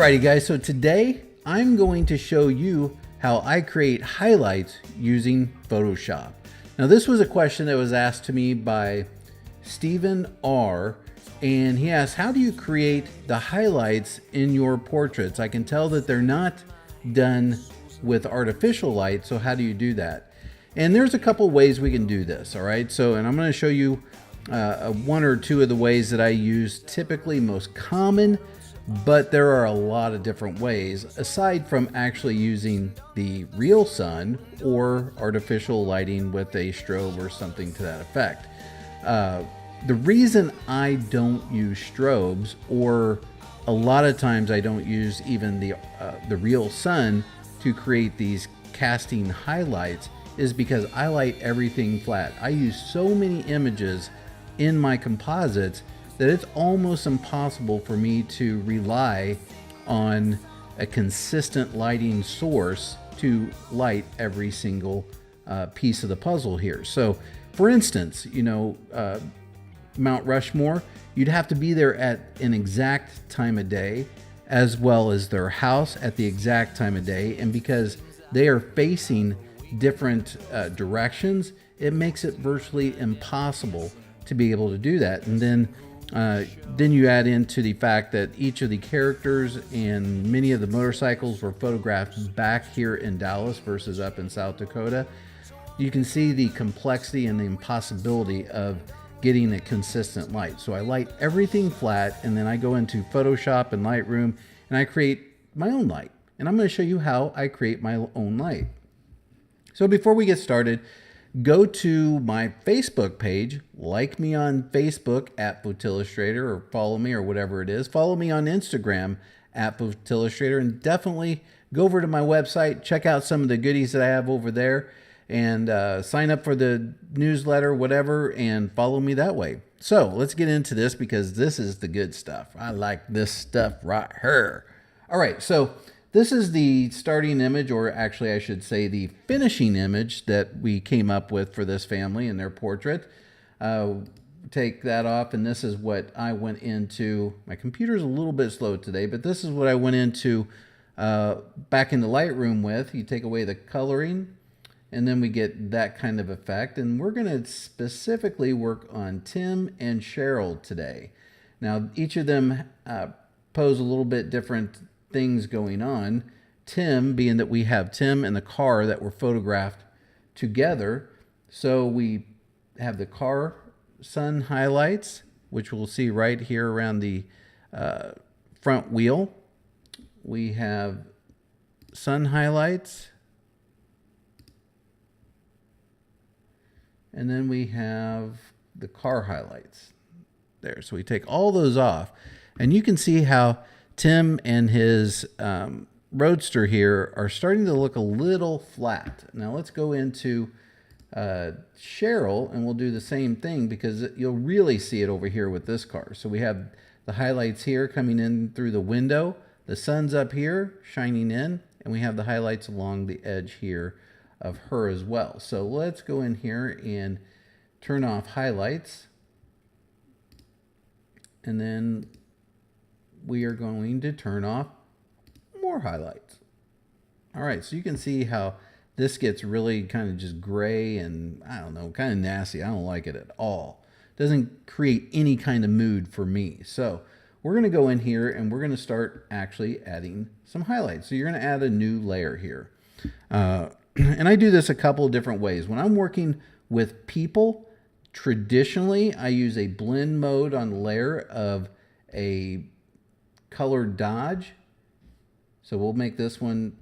Alrighty guys, so today I'm going to show you how I create highlights using Photoshop. Now this was a question that was asked to me by Stephen R. And he asked, how do you create the highlights in your portraits? I can tell that they're not done with artificial light, so how do you do that? And there's a couple ways we can do this, all right? So, and I'm gonna show you one or two of the ways that I use, typically most common, but there are a lot of different ways aside from actually using the real sun or artificial lighting with a strobe or something to that effect. The reason I don't use strobes, or a lot of times I don't use even the real sun to create these casting highlights, is because I light everything flat. I use so many images in my composites that it's almost impossible for me to rely on a consistent lighting source to light every single piece of the puzzle here. So for instance, you know, Mount Rushmore, you'd have to be there at an exact time of day, as well as their house at the exact time of day. And because they are facing different directions, it makes it virtually impossible to be able to do that. And then you add into the fact that each of the characters and many of the motorcycles were photographed back here in Dallas versus up in South Dakota. You can see the complexity and the impossibility of getting a consistent light. So I light everything flat, and then I go into Photoshop and Lightroom and I create my own light. And I'm going to show you how I create my own light. So before we get started, go to my Facebook page, like me on Facebook at Photillustrator, or follow me or whatever it is. Follow me on Instagram at Photillustrator, and definitely go over to my website, check out some of the goodies that I have over there, and sign up for the newsletter, whatever, and follow me that way. So let's get into this, because this is the good stuff. I like this stuff right here. All right, so this is the starting image, or actually I should say the finishing image that we came up with for this family in their portrait. Take that off, and this is what I went into. My computer's a little bit slow today, but this is what I went into back in the Lightroom with. You take away the coloring, and then we get that kind of effect. And we're going to specifically work on Tim and Cheryl today. Now, each of them pose a little bit different things going on. Tim, being that we have Tim and the car that were photographed together. So we have the car sun highlights, which we'll see right here around the front wheel. We have sun highlights. And then we have the car highlights there. So we take all those off, and you can see how Tim and his Roadster here are starting to look a little flat. Now let's go into Cheryl, and we'll do the same thing, because you'll really see it over here with this car. So we have the highlights here coming in through the window. The sun's up here shining in, and we have the highlights along the edge here of her as well. So let's go in here and turn off highlights, and then we are going to turn off more highlights. All right, so you can see how this gets really kind of just gray and, I don't know, kind of nasty. I don't like it at all. Doesn't create any kind of mood for me. So we're going to go in here and we're going to start actually adding some highlights. So you're going to add a new layer here. And I do this a couple of different ways. When I'm working with people, traditionally I use a blend mode on the layer of a color dodge. So we'll make this one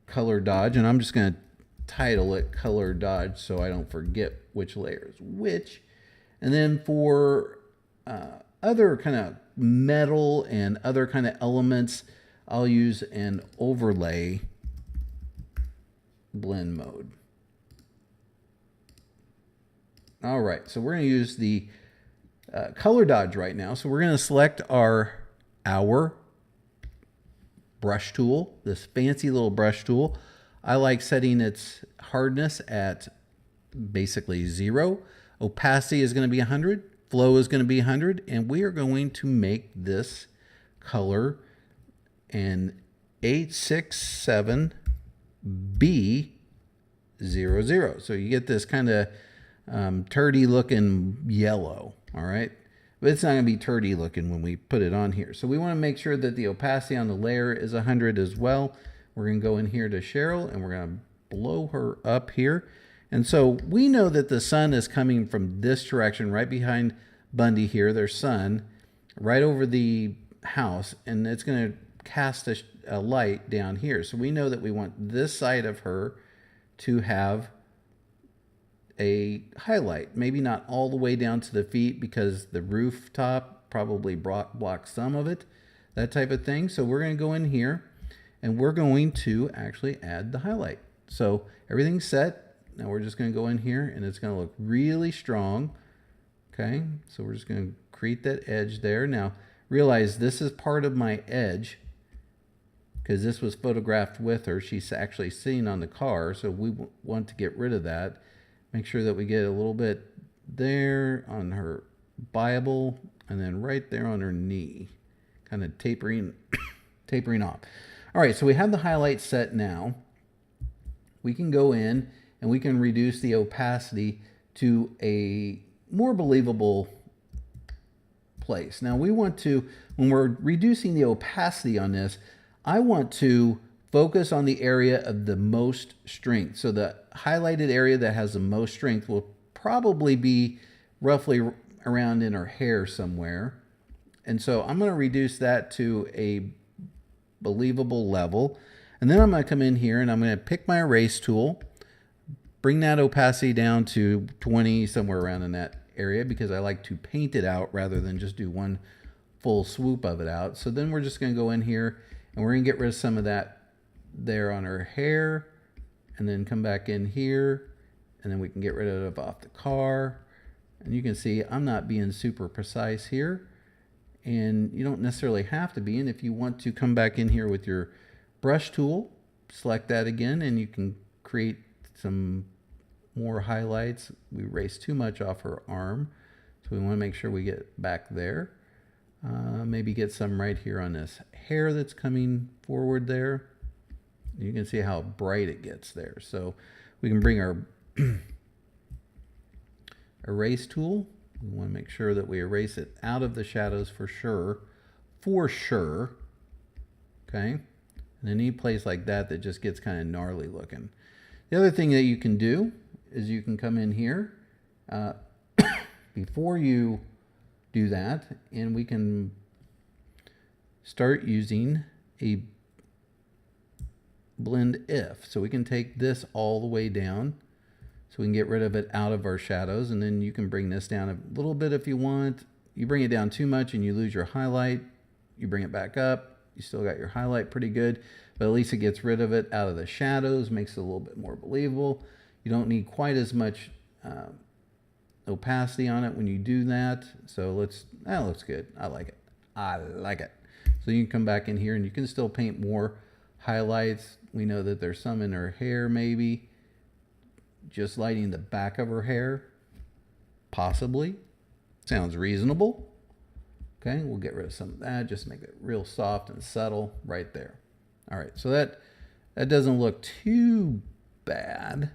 color dodge, and I'm just going to title it color dodge so I don't forget which layer is which. And then for other kind of metal and other kind of elements, I'll use an overlay blend mode. All right, so we're going to use the color dodge right now. So we're going to select our brush tool, this fancy little brush tool. I like setting its hardness at basically 0. Opacity is going to be 100. Flow is going to be 100. And we are going to make this color and 867B00. So you get this kind of turdy looking yellow. All right. But it's not going to be turdy looking when we put it on here. So we want to make sure that the opacity on the layer is 100 as well. We're going to go in here to Cheryl and we're going to blow her up here. And so we know that the sun is coming from this direction right behind Bundy here, their sun, right over the house. And it's going to cast a light down here. So we know that we want this side of her to have a highlight, maybe not all the way down to the feet because the rooftop probably blocks some of it, that type of thing. So we're going to go in here and we're going to actually add the highlight. So everything's set. Now we're just going to go in here and it's going to look really strong. Okay, so we're just going to create that edge there. Now realize this is part of my edge because this was photographed with her. She's actually sitting on the car, so we want to get rid of that. Make sure that we get a little bit there on her Bible and then right there on her knee, kind of tapering off. All right, so we have the highlight set now. We can go in and we can reduce the opacity to a more believable place. Now we want to, when we're reducing the opacity on this, I want to focus on the area of the most strength. So the highlighted area that has the most strength will probably be roughly around in her hair somewhere. And so I'm going to reduce that to a believable level. And then I'm going to come in here and I'm going to pick my erase tool, bring that opacity down to 20, somewhere around in that area, because I like to paint it out rather than just do one full swoop of it out. So then we're just going to go in here and we're going to get rid of some of that there on her hair, and then come back in here, and then we can get rid of it off the car. And you can see I'm not being super precise here, and you don't necessarily have to be. And if you want to come back in here with your brush tool, select that again, and you can create some more highlights. We erased too much off her arm, so we want to make sure we get back there. Maybe get some right here on this hair that's coming forward there. You can see how bright it gets there. So we can bring our erase tool. We want to make sure that we erase it out of the shadows for sure. Okay. And any place like that that just gets kind of gnarly looking. The other thing that you can do is you can come in here before you do that, and we can start using a blend if. So we can take this all the way down so we can get rid of it out of our shadows, and then you can bring this down a little bit if you want. You bring it down too much and you lose your highlight. You bring it back up, you still got your highlight pretty good, but at least it gets rid of it out of the shadows, makes it a little bit more believable. You don't need quite as much opacity on it when you do that. So that looks good. I like it. So you can come back in here and you can still paint more highlights. We know that there's some in her hair, maybe just lighting the back of her hair, possibly. Sounds reasonable. Okay, we'll get rid of some of that, just make it real soft and subtle right there. All right, so that doesn't look too bad.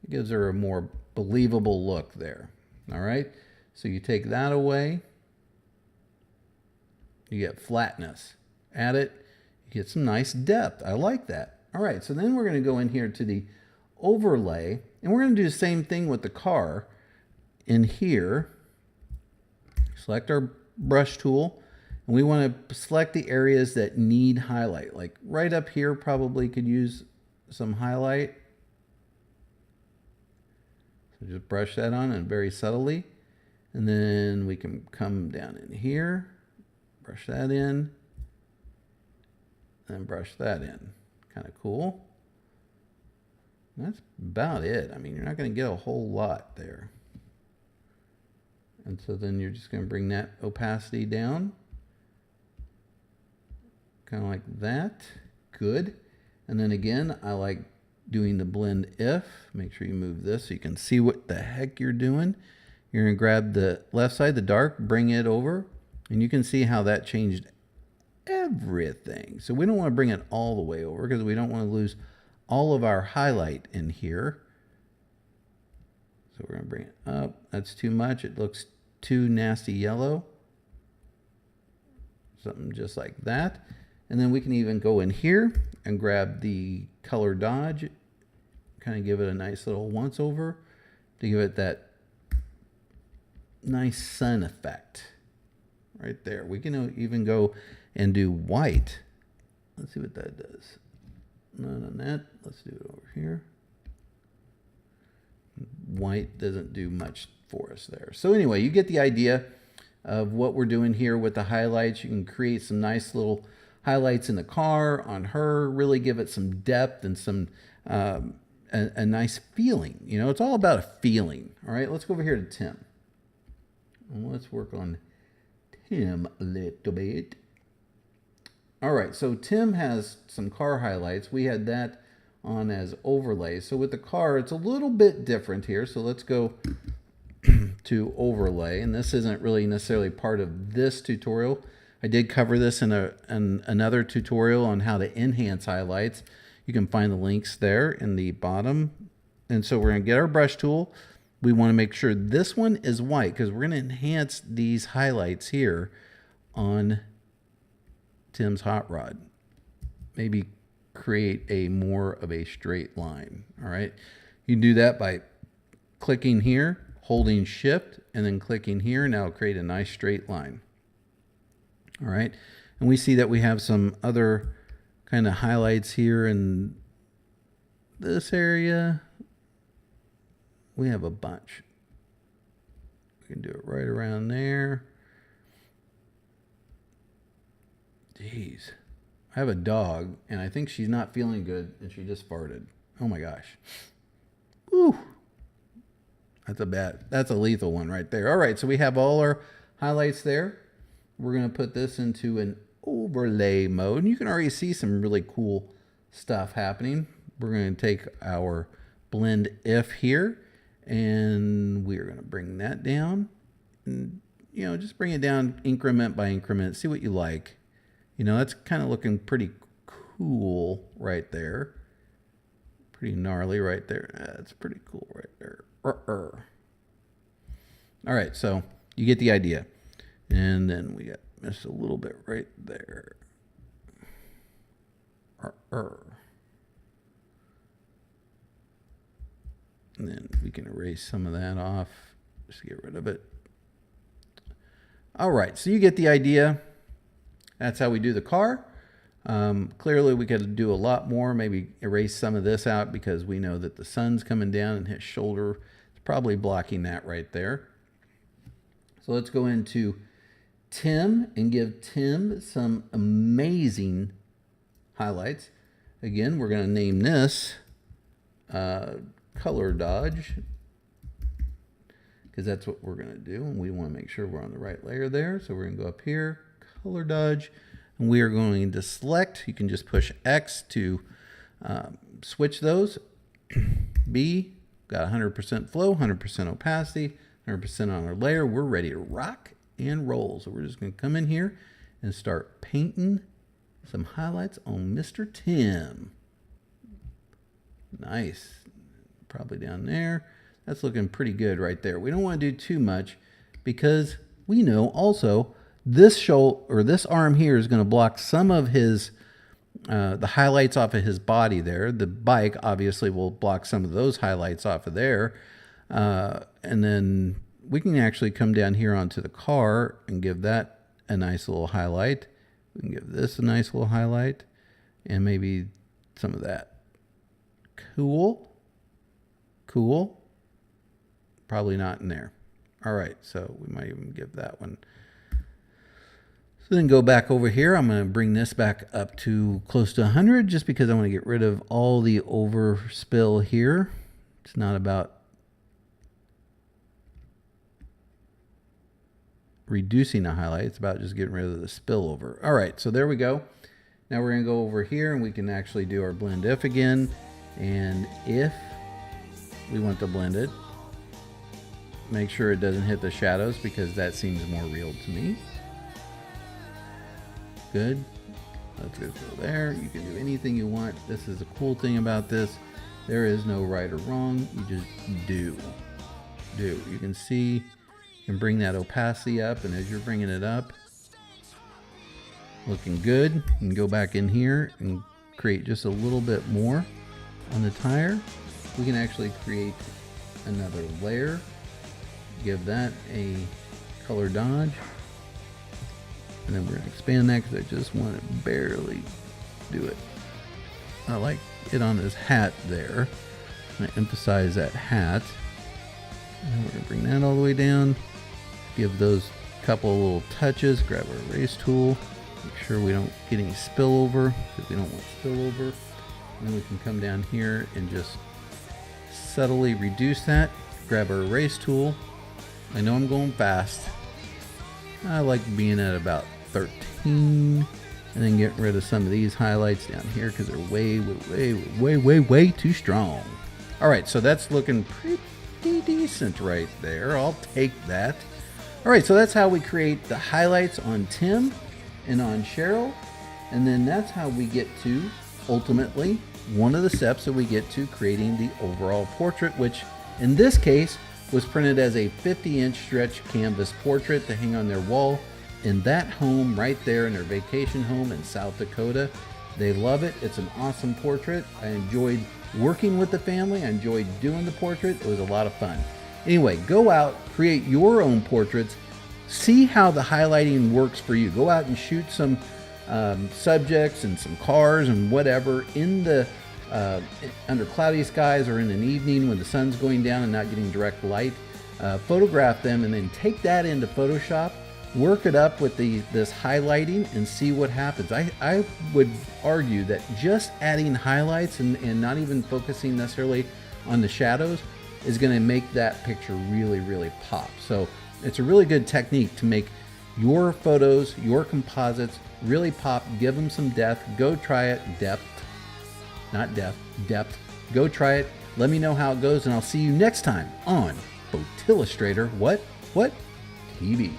It gives her a more believable look there. All right, so you take that away, you get flatness. Add it, you get some nice depth. I like that. All right, so then we're going to go in here to the overlay, and we're going to do the same thing with the car. In here, select our brush tool, and we want to select the areas that need highlight. Like right up here probably could use some highlight. So just brush that on and very subtly. And then we can come down in here, brush that in, and brush that in. Kind of cool. That's about it. I mean, you're not going to get a whole lot there. And so then you're just going to bring that opacity down. Kind of like that. Good. And then again, I like doing the blend if. Make sure you move this so you can see what the heck you're doing. You're going to grab the left side, the dark, bring it over. And you can see how that changed everything. So we don't want to bring it all the way over because we don't want to lose all of our highlight in here. So we're going to bring it up. That's too much. It looks too nasty yellow. Something just like that. And then we can even go in here and grab the color dodge, kind of give it a nice little once over to give it that nice sun effect right there. We can even go and do white. Let's see what that does. None on that. Let's do it over here. White doesn't do much for us there. So anyway, you get the idea of what we're doing here with the highlights. You can create some nice little highlights in the car, on her, really give it some depth and some a nice feeling. You know, it's all about a feeling. All right, let's go over here to Tim. And let's work on Tim a little bit. All right, so Tim has some car highlights. We had that on as overlay. So with the car, it's a little bit different here. So let's go to overlay. And this isn't really necessarily part of this tutorial. I did cover this in another tutorial on how to enhance highlights. You can find the links there in the bottom. And so we're going to get our brush tool. We want to make sure this one is white because we're going to enhance these highlights here on Tim's hot rod. Maybe create a more of a straight line. All right. You can do that by clicking here, holding shift, and then clicking here. Now create a nice straight line. All right. And we see that we have some other kind of highlights here in this area. We have a bunch. We can do it right around there. Jeez. I have a dog, and I think she's not feeling good, and she just farted. Oh my gosh. Woo. That's a lethal one right there. All right, so we have all our highlights there. We're going to put this into an overlay mode, and you can already see some really cool stuff happening. We're going to take our blend if here, and we're going to bring that down. And, you know, just bring it down increment by increment. See what you like. You know, that's kind of looking pretty cool right there. Pretty gnarly right there. That's pretty cool right there. All right, so you get the idea. And then we got just a little bit right there. And then we can erase some of that off. Just get rid of it. All right, so you get the idea. That's how we do the car. Clearly, we could do a lot more. Maybe erase some of this out because we know that the sun's coming down and his shoulder is probably blocking that right there. So let's go into Tim and give Tim some amazing highlights. Again, we're going to name this Color Dodge because that's what we're going to do. And we want to make sure we're on the right layer there. So we're going to go up here, Color Dodge, and we are going to select. You can just push X to switch those. B, got 100% flow, 100% opacity, 100% on our layer. We're ready to rock and roll. So we're just going to come in here and start painting some highlights on Mr. Tim. Nice. Probably down there. That's looking pretty good right there. We don't want to do too much because we know also this shoulder or this arm here is going to block some of his the highlights off of his body there. The bike obviously will block some of those highlights off of there. And then we can actually come down here onto the car and give that a nice little highlight. We can give this a nice little highlight and maybe some of that. Cool. Cool. Probably not in there. All right, so we might even give that one. So then go back over here. I'm going to bring this back up to close to 100 just because I want to get rid of all the overspill here. It's not about reducing the highlight. It's about just getting rid of the spillover. All right, so there we go. Now we're going to go over here and we can actually do our blend if again. And if we want to blend it, make sure it doesn't hit the shadows because that seems more real to me. Good. Let's just go there. You can do anything you want. This is the cool thing about this. There is no right or wrong. You just do. You can see, you can bring that opacity up, and as you're bringing it up, looking good, you can go back in here and create just a little bit more on the tire. We can actually create another layer, give that a color dodge, and then we're going to expand that because I just want to barely do it. I like it on his hat there. I'm going to emphasize that hat. And we're going to bring that all the way down. Give those couple little touches. Grab our erase tool. Make sure we don't get any spillover, because we don't want spillover. And then we can come down here and just subtly reduce that. Grab our erase tool. I know I'm going fast. I like being at about 13. And then get rid of some of these highlights down here because they're way too strong. All right, so that's looking pretty decent right there. I'll take that. All right, so that's how we create the highlights on Tim and on Cheryl. And then that's how we get to, ultimately, one of the steps that we get to creating the overall portrait, which in this case was printed as a 50-inch stretch canvas portrait to hang on their wall in that home right there in their vacation home in South Dakota. They love it. It's an awesome portrait. I enjoyed working with the family. I enjoyed doing the portrait. It was a lot of fun. Anyway, go out, create your own portraits, see how the highlighting works for you. Go out and shoot some subjects and some cars and whatever in the under cloudy skies or in an evening when the sun's going down and not getting direct light. Photograph them and then take that into Photoshop, work it up with this highlighting and see what happens. I would argue that just adding highlights and not even focusing necessarily on the shadows is going to make that picture really pop. So it's a really good technique to make your photos, your composites really pop. Give them some depth. Go try it. Depth. Go try it. Let me know how it goes, and I'll see you next time on Photillustrator What TV.